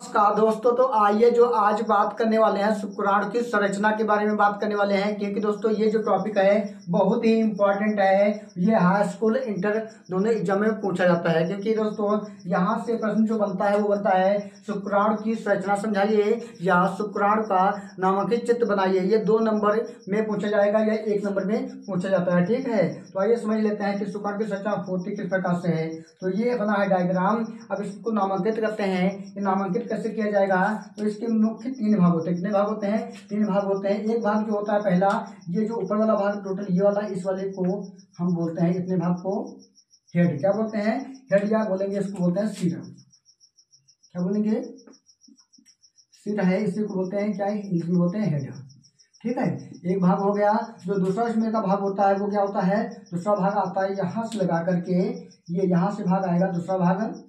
नमस्कार दोस्तों, तो आइए जो आज बात करने वाले हैं शुक्राणु की संरचना के बारे में बात करने वाले हैं। क्योंकि दोस्तों ये जो टॉपिक है बहुत ही इम्पोर्टेंट है। ये हाई स्कूल इंटर दोनों एग्जाम में पूछा जाता है। क्योंकि दोस्तों यहाँ से प्रश्न जो बनता है वो बनता है शुक्राणु की संरचना समझाइए या शुक्राणु का नामांकित चित्र बनाइए। ये 2 नंबर में पूछा जाएगा या 1 नंबर में पूछा जाता है। ठीक है, तो आइए समझ लेते हैं कि शुक्राणु की संरचना होती किस प्रकार से है। तो ये बना है डायग्राम। अब इसको नामांकित करते हैं। ये नामांकित कैसे किया जाएगा, तो इसके मुख्य 3 भाग होते हैं। कितने भाग होते हैं? 3 भाग होते हैं। एक भाग जो होता है पहला, ये जो ऊपर वाला भाग टोटल ये वाला, इस वाले को हम बोलते हैं, इतने भाग को हेड। क्या बोलते हैं? हेड, या बोलेंगे इसको बोलते हैं सिर। क्या बोलेंगे? सिर है, इसी को बोलते हैं क्या, इंग्लिश में बोलते हैं हेड। ठीक है, एक भाग हो गया। जो दूसरा इसमें का भाग होता है वो क्या होता है? दूसरा भाग आता है यहाँ से लगा करके, ये यहाँ से भाग आएगा, दूसरा भाग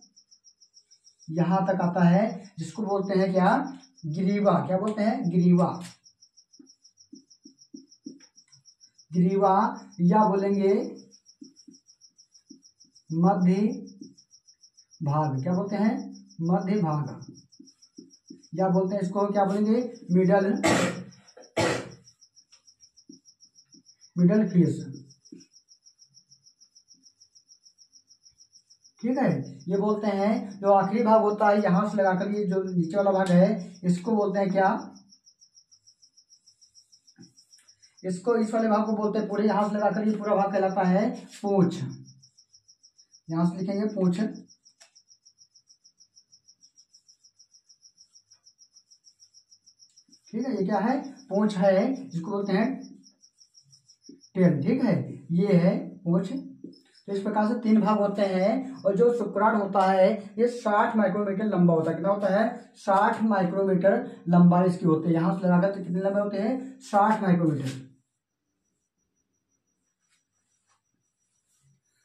यहां तक आता है, जिसको बोलते हैं क्या, ग्रीवा। क्या बोलते हैं? ग्रीवा। ग्रीवा, या बोलेंगे मध्य भाग। क्या बोलते हैं? मध्य भाग, या बोलते हैं इसको क्या बोलेंगे, मिडल फेस। ठीक है, ये बोलते हैं जो आखिरी भाग होता है यहां से लगाकर, ये जो नीचे वाला भाग है इसको बोलते हैं क्या, इसको, इस वाले भाग को बोलते हैं, पूरे यहां से लगाकर ये पूरा भाग कहलाता है पूंछ। यहां से लिखेंगे पूंछ। ठीक है, ये क्या है? पूंछ है, जिसको बोलते हैं टेल। ठीक है, ये है पूंछ। तो इस प्रकार से 3 भाग होते हैं। और जो शुक्राणु होता है ये 60 माइक्रोमीटर लंबा होता है। कितना होता है? 60 माइक्रोमीटर लंबाई इसकी होती है। यहां से लगाकर कितने लंबे होते हैं? 60 माइक्रोमीटर।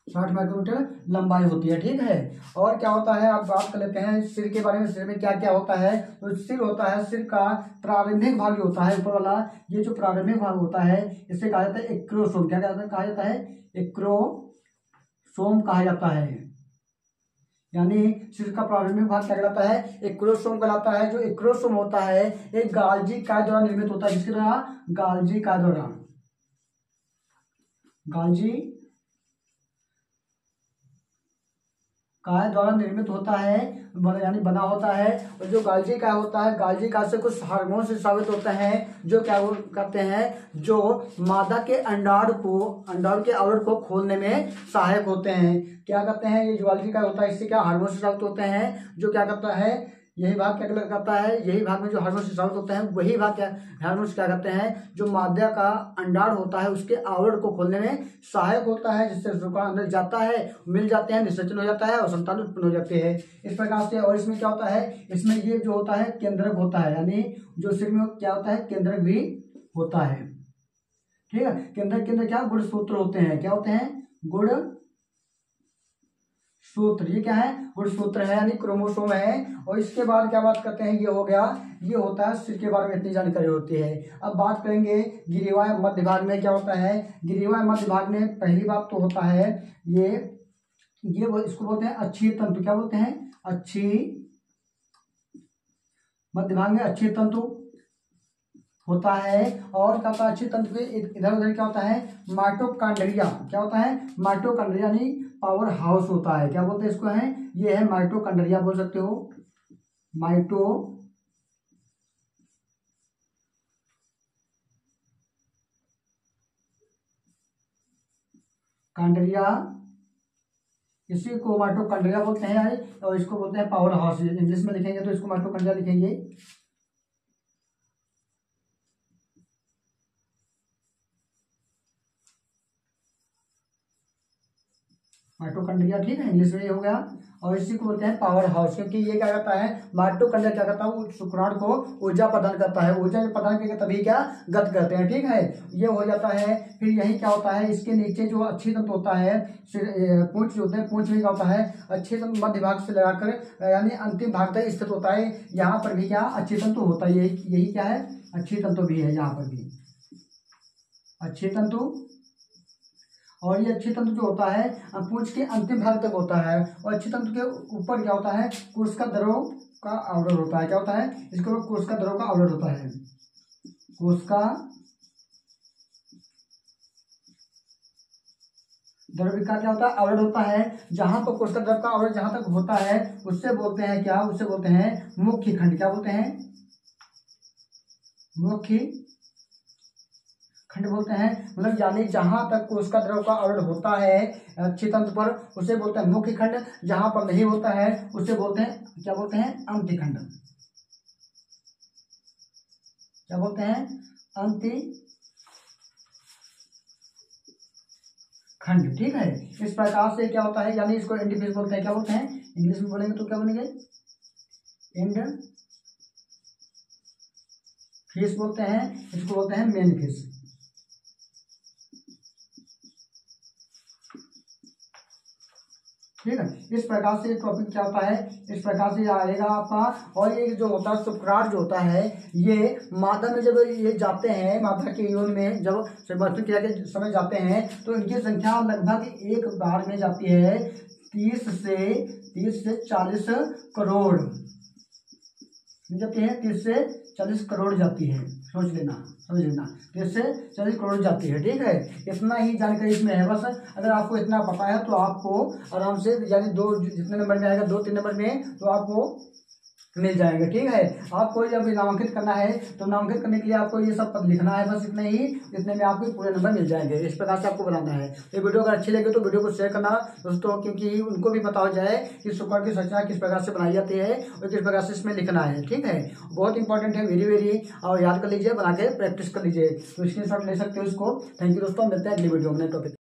60 माइक्रोमीटर लंबाई होती है। ठीक है, और क्या होता है, आप बात कर लेते हैं सिर के बारे में। सिर में क्या क्या होता है? तो सिर होता है, सिर का प्रारंभिक भाग जो होता है ऊपर वाला, ये जो प्रारंभिक भाग होता है इसे कहा जाता है एक्रोसोम। क्या कहा जाता है? एक्रोसोम कहा जाता है। यानी सिर का प्रारंभिक भाग क्या कहलाता है? एक्रोसोम कहलाता है। जो एक्रोसोम होता है एक गाल्जी काय द्वारा निर्मित होता है। जिसके द्वारा? गाल्जी काय द्वारा। गाल्जी काय द्वारा निर्मित होता है, यानी बना होता है। और जो गाल्जी काय होता है, गाल्जी काय से कुछ हार्मोन से साबित होते हैं, जो क्या करते हैं, जो मादा के अंडाणु के आवरण को खोलने में सहायक होते हैं। क्या करते हैं? ये जो गाल्जी काय होता है इससे क्या हार्मोन से साबित होते हैं, जो क्या करता है, यही भाग क्या करता है, यही भाग में जो हार्मोन से साबित होते हैं वही भाग क्या, हार्मोन क्या करते हैं, जो मादा का अंडाणु होता है उसके आवरण को खोलने में सहायक होता है, जिससे शुक्राणु अंदर जाता है, मिल जाते हैं, निषेचन हो जाता है और संतान उत्पन्न हो जाते हैं इस प्रकार से। और इसमें क्या होता है, इसमें ये जो होता है केंद्रक होता है, यानी जो सिर में क्या होता है, केंद्रक भी होता है। ठीक है, केंद्रक के अंदर क्या गुणसूत्र होते हैं। क्या होते हैं? गुण सूत्र। ये क्या है? गुणसूत्र है, यानी क्रोमोसोम है। और इसके बाद क्या बात करते हैं, ये हो गया, ये होता है सिर के बारे में इतनी जानकारी होती है। अब बात करेंगे गिरिवा मध्य भाग में क्या होता है। गिरिवा मध्य भाग में पहली बात तो होता है ये इसको बोलते हैं अच्छी तंतु। क्या बोलते हैं? अच्छी। मध्य भाग में अच्छी तंतु होता है। और क्या होता है? अच्छी तंतु के इधर उधर क्या होता है, माइटोकॉन्ड्रिया। क्या होता है? माइटोकॉन्ड्रिया, यानी पावर हाउस होता है। क्या बोलते हैं इसको? है, ये है माइटोकॉन्ड्रिया बोल सकते हो। माइटोकॉन्ड्रिया, इसी को माइटोकॉन्ड्रिया बोलते हैं। और इसको बोलते हैं पावर हाउस। इंग्लिश में लिखेंगे तो इसको माइटोकॉन्ड्रिया लिखेंगे। माइटोकॉन्ड्रिया। ठीक है, इंग्लिश में ये हो गया। और इसी को बोलते हैं पावर हाउस, क्योंकि ये क्या करता है, माइटोकॉन्ड्रिया क्या करता है, वो शुक्राणु को ऊर्जा प्रदान करता है। ऊर्जा प्रदान करके तभी क्या गत करते हैं। ठीक है, ये हो जाता है। फिर यही क्या होता है, इसके नीचे जो अच्छी तंतु होता है, पूंछ जो होते हैं, पूंछ में क्या होता है, अच्छी तंतु मध्य भाग से लगाकर यानी अंतिम भाग तक स्थित होता है। यहाँ पर भी क्या अच्छी तंतु होता है। यही क्या है, अच्छी तंतु भी है। यहाँ पर भी अच्छी तंतु। और ये अच्छी तंतु जो होता है पूंछ के अंतिम भाग तक होता है। और अच्छी तंतु के ऊपर क्या होता है, कोशिका द्रव का आवरण होता है। क्या होता है, इसके ऊपर कोशिका द्रव का आवरण होता है। कोशिका द्रव का क्या होता है, आवरण होता है। जहां पर कोशिका द्रव का आवरण जहां तक होता है उससे बोलते हैं क्या, उससे बोलते हैं मुख्य खंड। क्या बोलते हैं, मुख्य खंड बोलते हैं। मतलब यानी जहां तक कोशिका द्रव का आवरण होता है अच्छी तंतु पर उसे बोलते हैं मुख्य खंड। जहां पर नहीं होता है उसे बोलते हैं, क्या बोलते हैं, अंत्य खंड। क्या बोलते हैं, अंत्य खंड। ठीक है, इस प्रकार से क्या होता है, यानी इसको एंडीफेज बोलते हैं। क्या बोलते हैं, इंग्लिश में बोलेंगे तो क्या बनेंगे, एंड फेस बोलते हैं। इसको बोलते हैं मेन फेस। ठीक है, इस प्रकार से टॉपिक क्या होता है, इस प्रकार से आएगा आपका। और ये जो होता है शुक्राणु जो होता है ये मादा में जब ये जाते हैं, मादा के योनि में जब शुभाशुभ क्रिया के समय जाते हैं तो इनकी संख्या लगभग एक बार में जाती है 30 से 40 करोड़ जाती है। 30 से 40 करोड़ जाती है, सोच लेना, समझ लेना, 30 से 40 करोड़ जाती है। ठीक है, इतना ही जानकारी इसमें है। बस अगर आपको इतना पता है तो आपको आराम से, यानी दो जितने नंबर में आएगा 2-3 नंबर में तो आपको मिल जाएंगे। ठीक है, आपको जब नामांकित करना है तो नामांकित करने के लिए आपको ये सब पद लिखना है, बस इतने ही, इतने में आपको पूरे नंबर मिल जाएंगे। इस प्रकार से आपको बनाना है। ये वीडियो अगर अच्छी लगे तो वीडियो को शेयर करना दोस्तों, क्योंकि उनको भी पता हो जाए कि शुक्राणु की संरचना किस प्रकार से बनाई जाती है और किस प्रकार से इसमें लिखना है। ठीक है, बहुत इंपॉर्टेंट है, वेरी और याद कर लीजिए, बना के प्रैक्टिस कर लीजिए। तो स्क्रीनशॉट ले सकते हो इसको। थैंक यू दोस्तों, मिलते हैं अगली वीडियो में टॉपिक।